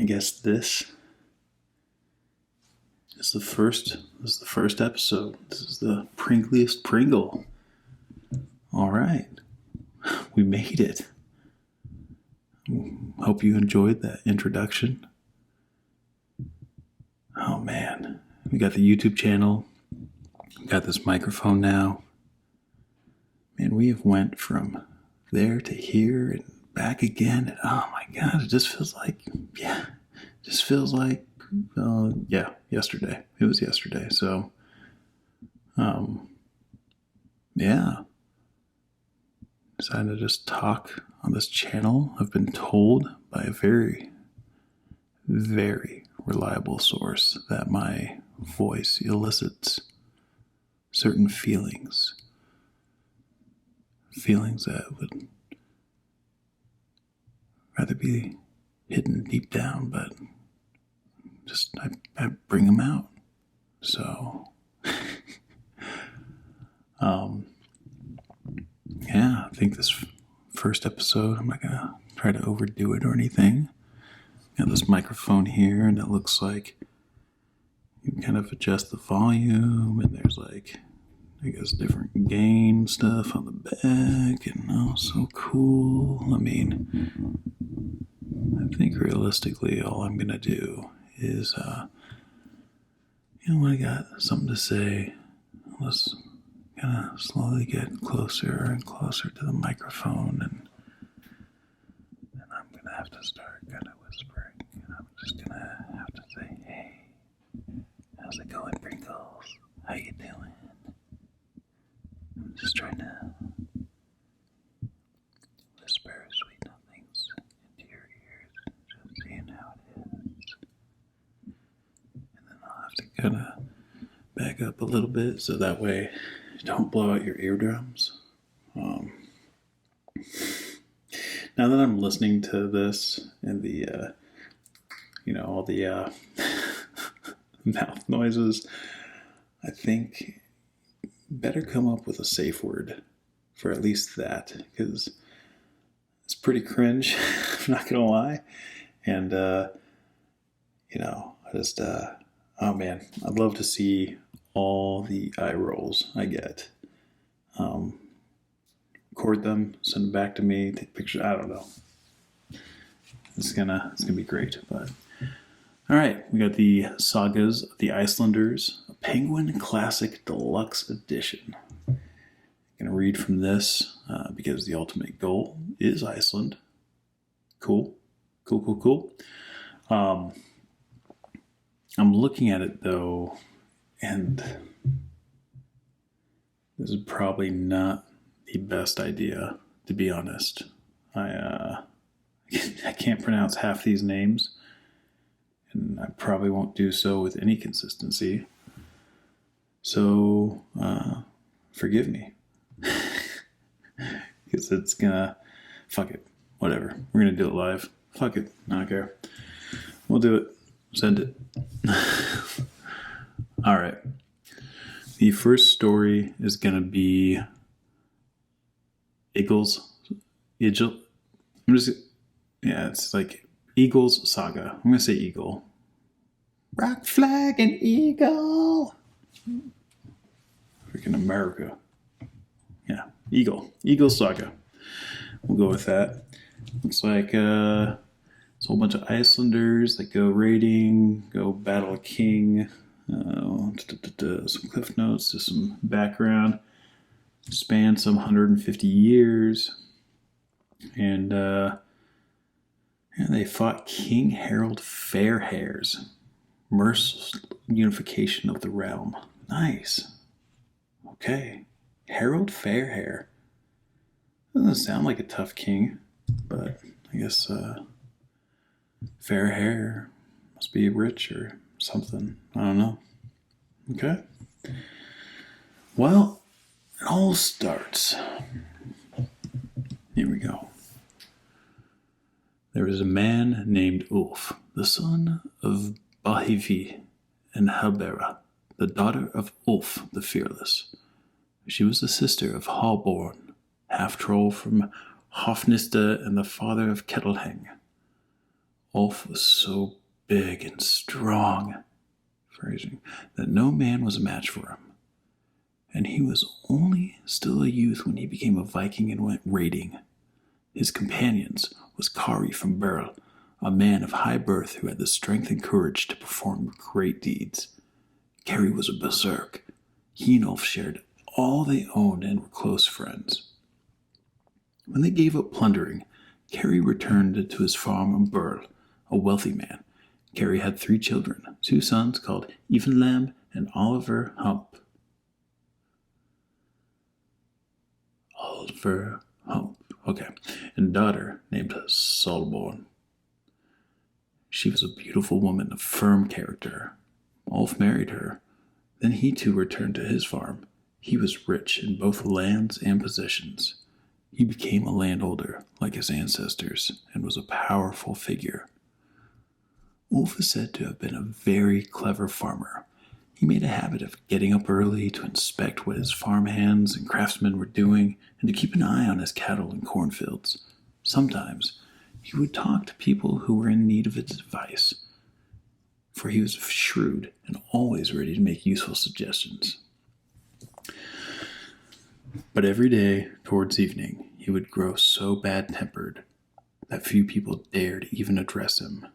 guess this is the first episode. This is the Pringliest Pringle. All right. We made it. Hope you enjoyed that introduction. Oh man. We got the YouTube channel. We got this microphone now. Man, we have went from there to here and back again. And oh my God, it just feels like, yesterday. It was yesterday. So, decided to just talk on this channel. I've been told by a very, very reliable source that my voice elicits certain feelings that would rather be hidden deep down, but just I bring them out. So, I think this first episode, I'm not gonna try to overdo it or anything. Got this microphone here, and it looks like you can kind of adjust the volume, and there's like, I guess, different gain stuff on the back, and oh, so cool. I mean, I think realistically, all I'm gonna do is, when I got something to say, let's kind of slowly get closer and closer to the microphone, and I'm gonna have to start kind of whispering, and I'm just gonna have to say, hey, how's it going, Pringles? How you doing? I'm just trying to whisper sweet nothings into your ears, just seeing how it is. And then I'll have to kind of back up a little bit so that way you don't blow out your eardrums. Now that I'm listening to this and the, all the mouth noises, I think better come up with a safe word for at least that, because it's pretty cringe. I'm not gonna lie. And I just oh man, I'd love to see all the eye rolls I get. Record them, send them back to me, take pictures. I don't know. It's gonna be great. But all right, we got the Sagas of the Icelanders, a Penguin Classic Deluxe Edition. I'm gonna read from this because the ultimate goal is Iceland. Cool. I'm looking at it though, and this is probably not the best idea, to be honest. I can't pronounce half these names, and I probably won't do so with any consistency. So, forgive me. Because it's gonna, fuck it, whatever. We're gonna do it live. Fuck it, I don't care. We'll do it. Send it. All right. The first story is gonna be it's like Eagle's Saga. I'm gonna say Eagle. Rock flag and Eagle. Freaking America. Yeah, Eagle Saga. We'll go with that. Looks like it's a whole bunch of Icelanders that go raiding, go battle a king. Some cliff notes, just some background. Span some 150 years. And they fought King Harold Fairhair's merciless unification of the realm. Nice. Okay. Harold Fairhair. Doesn't sound like a tough king, but I guess fair hair must be rich or something. I don't know. Okay. Well, it all starts. Here we go. There was a man named Ulf, the son of Bahivi and Habera, the daughter of Ulf the Fearless. She was the sister of Halborn, half-troll from Hofnista and the father of Kettleheng. Ulf was so big and strong, phrasing, that no man was a match for him. And he was only still a youth when he became a Viking and went raiding. His companions was Kari from Burl, a man of high birth who had the strength and courage to perform great deeds. Kari was a berserk. He and Ulf shared all they owned and were close friends. When they gave up plundering, Kari returned to his farm in Burl, a wealthy man. Kari had 3 children, 2 sons called Evenlam and Oliver Hump. Okay. And a daughter named Solborn. She was a beautiful woman of firm character. Ulf married her. Then he too returned to his farm. He was rich in both lands and possessions. He became a landholder like his ancestors and was a powerful figure. Ulf is said to have been a very clever farmer. He made a habit of getting up early to inspect what his farm hands and craftsmen were doing and to keep an eye on his cattle and cornfields. Sometimes he would talk to people who were in need of his advice, for he was shrewd and always ready to make useful suggestions. But every day, towards evening, he would grow so bad-tempered that few people dared even address him.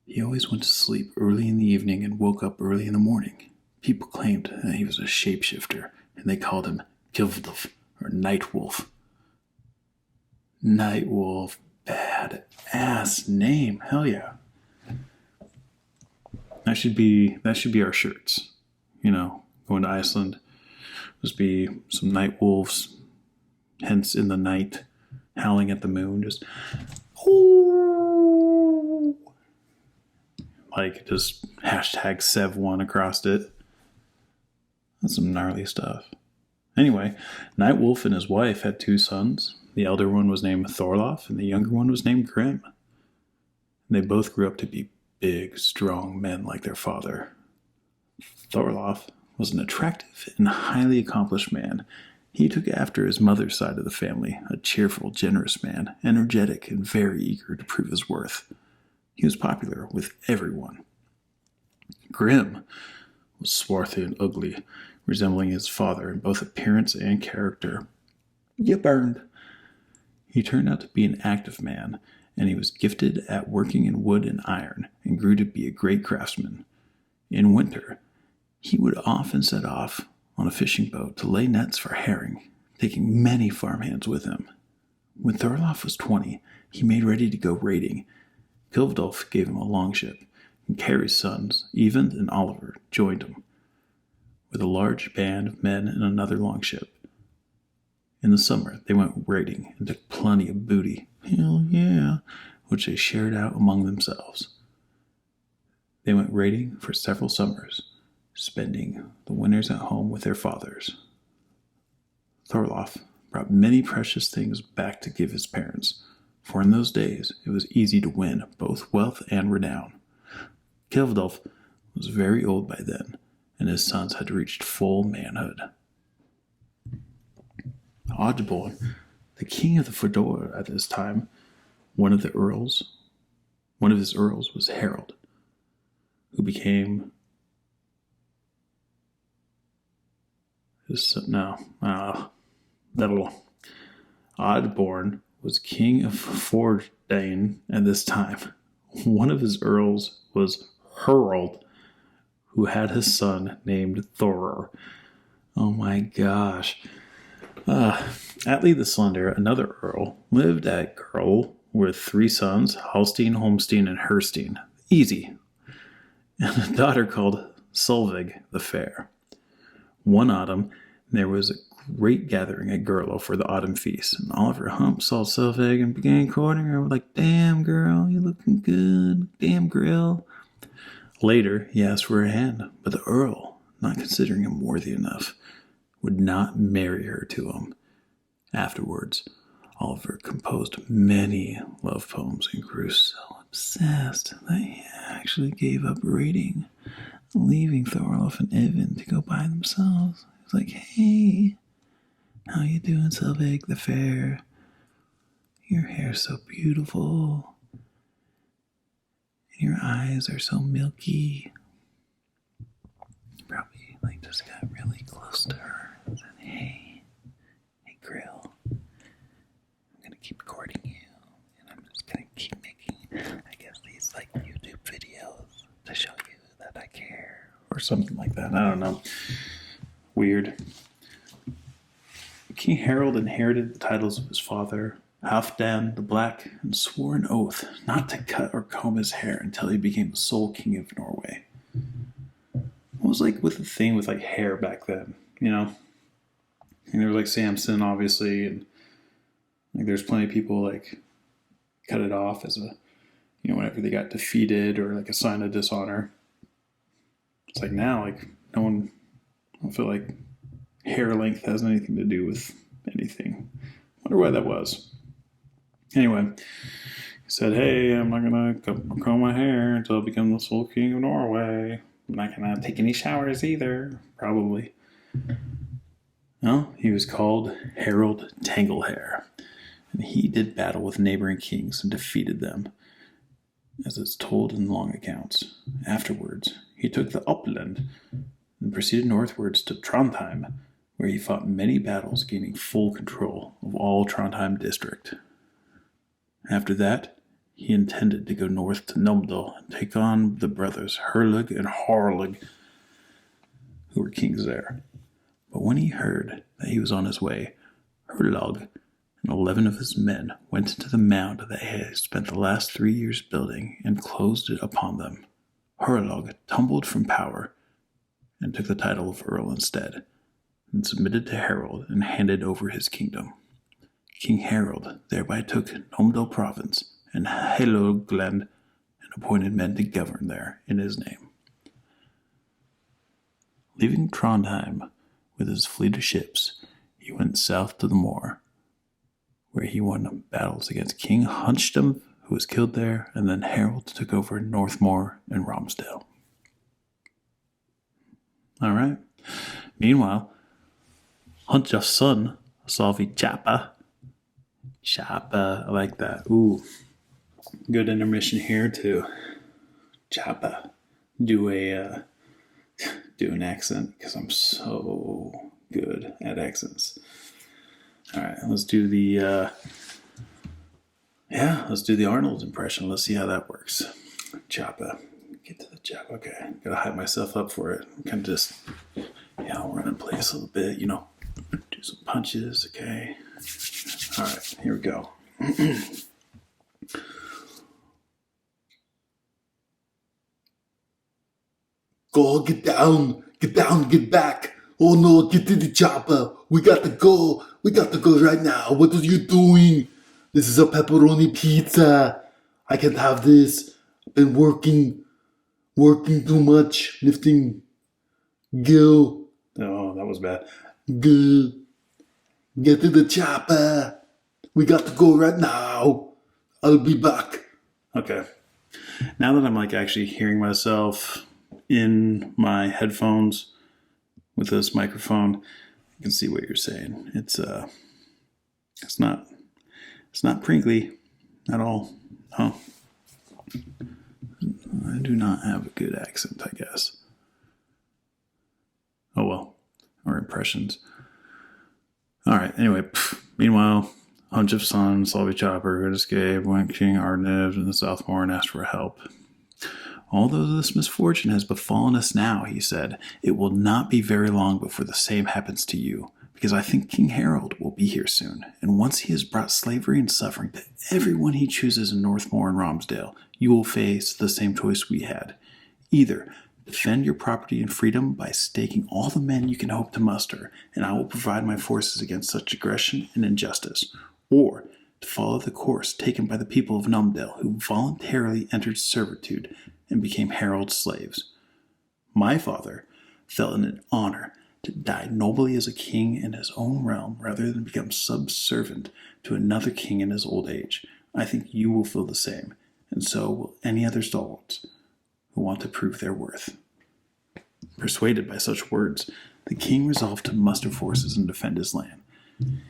He always went to sleep early in the evening and woke up early in the morning. People claimed that he was a shapeshifter, and they called him Kivdolf, or Night Wolf. Night Wolf, bad-ass name, hell yeah. That should be our shirts. You know, going to Iceland, must be some night wolves, hence in the night, howling at the moon, just, oh, like just hashtag Sev1 across it. That's some gnarly stuff. Anyway, Night Wolf and his wife had 2 sons. The elder one was named Thorlof, and the younger one was named Grim. They both grew up to be big, strong men like their father. Thorlof was an attractive and highly accomplished man. He took after his mother's side of the family, a cheerful, generous man, energetic and very eager to prove his worth. He was popular with everyone. Grim was swarthy and ugly, resembling his father in both appearance and character. You burned. He turned out to be an active man, and he was gifted at working in wood and iron, and grew to be a great craftsman. In winter, he would often set off on a fishing boat to lay nets for herring, taking many farmhands with him. When Thorlof was 20, he made ready to go raiding. Kildolf gave him a longship, and Kari's sons, Even and Oliver, joined him, with a large band of men in another longship. In the summer, they went raiding and took plenty of booty, hell yeah, which they shared out among themselves. They went raiding for several summers, spending the winters at home with their fathers. Thorlof brought many precious things back to give his parents, for in those days it was easy to win both wealth and renown. Kildolf was very old by then, and his sons had reached full manhood. Odborn, the king of the Fodor at this time, one of his earls was Harold, who became Odborn was king of Fordane at this time. One of his earls was Harold, who had his son named Thorir. Oh my gosh. Atli the Slender, another earl, lived at Grill with 3 sons, Halstein, Holmstein, and Herstein. Easy. And a daughter called Solveig the Fair. One autumn, there was a great gathering at Gurlo for the autumn feast, and Oliver Hump saw Solveig and began courting her, like, "Damn, girl, you looking good. Damn, Grill." Later, he asked for her hand, but the earl, not considering him worthy enough, would not marry her to him. Afterwards, Oliver composed many love poems and grew so obsessed that he actually gave up reading, leaving Thorolf and Evan to go by themselves. He was like, "Hey, how you doing, Solveig the Fair? Your hair's so beautiful." Your eyes are so milky. Probably just got really close to her and said, hey Grill, I'm gonna keep recording you, and I'm just gonna keep making, I guess, these YouTube videos to show you that I care, or something like that. I don't know. Weird. King Harold inherited the titles of his father, Halfdan the Black, and swore an oath not to cut or comb his hair until he became the sole king of Norway. What was with the thing with hair back then, And there was Samson, obviously, and there's plenty of people cut it off as a, whenever they got defeated or a sign of dishonor. It's now, no one, I don't feel hair length has anything to do with anything. Wonder why that was. Anyway, he said, hey, I'm not going to comb my hair until I become the sole king of Norway. I'm not going to take any showers either, probably. No, he was called Harold Tanglehair, and he did battle with neighboring kings and defeated them, as it's told in long accounts. Afterwards, he took the upland and proceeded northwards to Trondheim, where he fought many battles, gaining full control of all Trondheim district. After that, he intended to go north to Numdal and take on the brothers Herlig and Harlig, who were kings there. But when he heard that he was on his way, Herlog and 11 of his men went into the mound that he had spent the last 3 years building and closed it upon them. Herlog tumbled from power and took the title of Earl instead, and submitted to Harold and handed over his kingdom. King Harold thereby took Numdal province and Helogland and appointed men to govern there in his name. Leaving Trondheim with his fleet of ships, he went south to the moor, where he won battles against King Huntstum, who was killed there, and then Harold took over Northmoor and Romsdale. All right. Meanwhile, Hunch's son, Solvi Chapa, I like that. Ooh, good intermission here to Chapa. Do an accent, because I'm so good at accents. All right, let's do the Arnold impression. Let's see how that works. Chapa. Get to the Chapa. Okay, gotta hype myself up for it. I'm kind of just, I'll run in place a little bit, do some punches, okay? All right, here we go. Go, get down, get back. Oh no, get to the chopper. We got to go right now. What are you doing? This is a pepperoni pizza. I can't have this. I've been working too much, lifting. Go. Oh, that was bad. Go. Get to the chopper. We got to go right now. I'll be back. Okay. Now that I'm actually hearing myself in my headphones with this microphone, I can see what you're saying. It's not Pringley at all. No. I do not have a good accent, I guess. Oh well. Or impressions. Alright, anyway. Meanwhile, Hunch's son, Solvi Chopper, who had escaped, went King Ardnev in the Southmoor and asked for help. Although this misfortune has befallen us now, he said, it will not be very long before the same happens to you, because I think King Harold will be here soon, and once he has brought slavery and suffering to everyone he chooses in Northmoor and Romsdale, you will face the same choice we had. Either defend your property and freedom by staking all the men you can hope to muster, and I will provide my forces against such aggression and injustice, or to follow the course taken by the people of Numdale, who voluntarily entered servitude and became Harold's slaves. My father felt it an honor to die nobly as a king in his own realm rather than become subservient to another king in his old age. I think you will feel the same, and so will any other stalwarts who want to prove their worth. Persuaded by such words, the king resolved to muster forces and defend his land.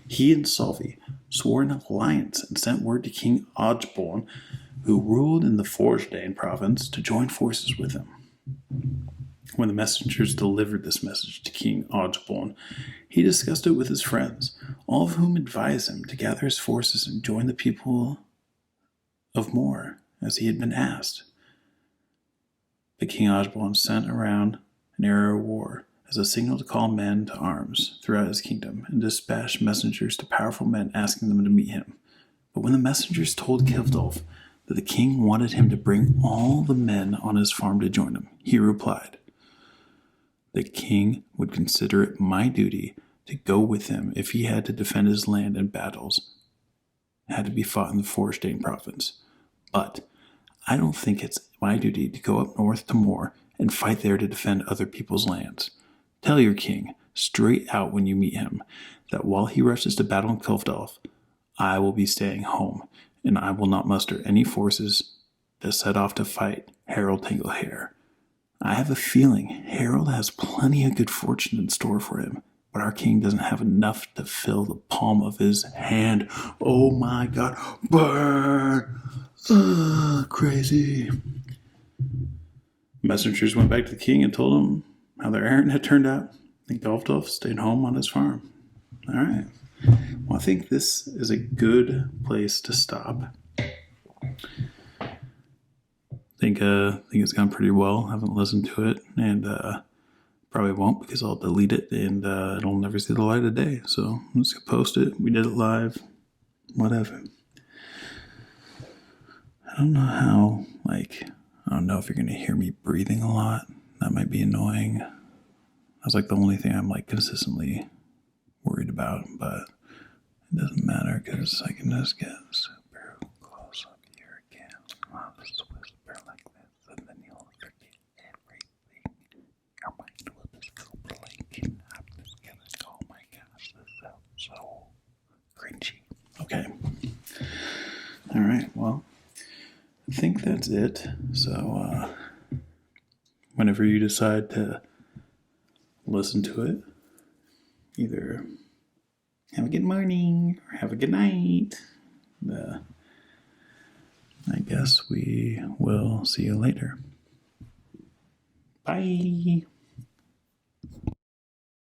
He and Solvi swore an alliance and sent word to King Odgeborn, who ruled in the Forsdane province, to join forces with him. When the messengers delivered this message to King Osborne, he discussed it with his friends, all of whom advised him to gather his forces and join the people of Moor, as he had been asked. But King Osborne sent around an arrow of war as a signal to call men to arms throughout his kingdom, and dispatched messengers to powerful men asking them to meet him. But when the messengers told Kildulf that the king wanted him to bring all the men on his farm to join him, he replied, "The king would consider it my duty to go with him if he had to defend his land in battles had to be fought in the Forsdane province. But I don't think it's my duty to go up north to Moor and fight there to defend other people's lands. Tell your king, straight out when you meet him, that while he rushes to battle in Kildulf, I will be staying home, and I will not muster any forces to set off to fight Harold Tanglehair. I have a feeling Harold has plenty of good fortune in store for him, but our king doesn't have enough to fill the palm of his hand." Oh my God, burn! Crazy. Messengers went back to the king and told him how their errand had turned out, and Kildulf stayed home on his farm. All right. Well, I think this is a good place to stop. I think it's gone pretty well. I haven't listened to it, and probably won't because I'll delete it, and it'll never see the light of day. So I'm just gonna post it. We did it live. Whatever. I don't know how. I don't know if you're gonna hear me breathing a lot. That might be annoying. That's the only thing I'm consistently worried about, but it doesn't matter because I can just get super close up here again. I'll just whisper like this, and then you'll forget everything. Your mind will just go blank, and I'm just gonna go, oh my gosh, this sounds so cringy. Okay. All right, well, I think that's it. So, whenever you decide to listen to it, either have a good morning or have a good night. I guess we will see you later. Bye.